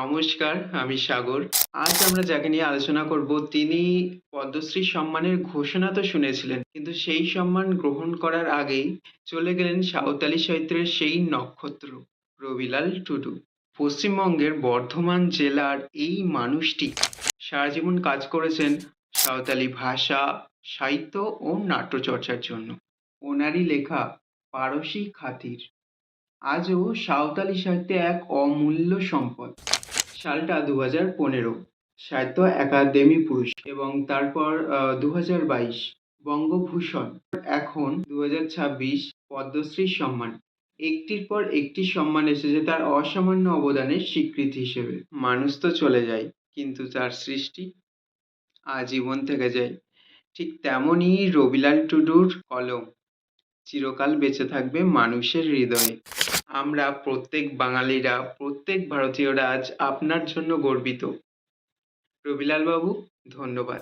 নমস্কার, আমি সাগর। আজ আমরা যাকে নিয়ে আলোচনা করব তিনি পদ্মশ্রী সম্মানের ঘোষণা তো শুনেছিলেন। কিন্তু সেই সম্মান গ্রহণ করার আগেই চলে গেলেন সাঁওতালি সাহিত্যের সেই নক্ষত্র রবিলাল টুডু। পশ্চিমবঙ্গের বর্ধমান জেলার এই মানুষটি সারাজীবন কাজ করেছেন সাঁওতালি ভাষা, সাহিত্য ও নাট্যচর্চার জন্য। ওনারই লেখা পারসী খাতির আজও সাঁওতালি সাহিত্যে এক অমূল্য সম্পদ। সালটা 2015 সাহিত্য একাডেমি পুরস্কার এবং তারপর 2022 বঙ্গভূষণ, এখন 2026 পদ্মশ্রী সম্মান। একটির পর একটি সম্মান এসেছে তার অসামান্য অবদানের স্বীকৃতি হিসেবে। মানুষ তো চলে যায়, কিন্তু তার সৃষ্টি আজীবন থেকে যায়। ঠিক তেমনই রবিলাল টুডুর কলম চিরকাল বেঁচে থাকবে মানুষের হৃদয়ে। আমরা প্রত্যেক বাঙালিরা, প্রত্যেক ভারতীয়রা আজ আপনার জন্য গর্বিত। রবিলাল বাবু, ধন্যবাদ।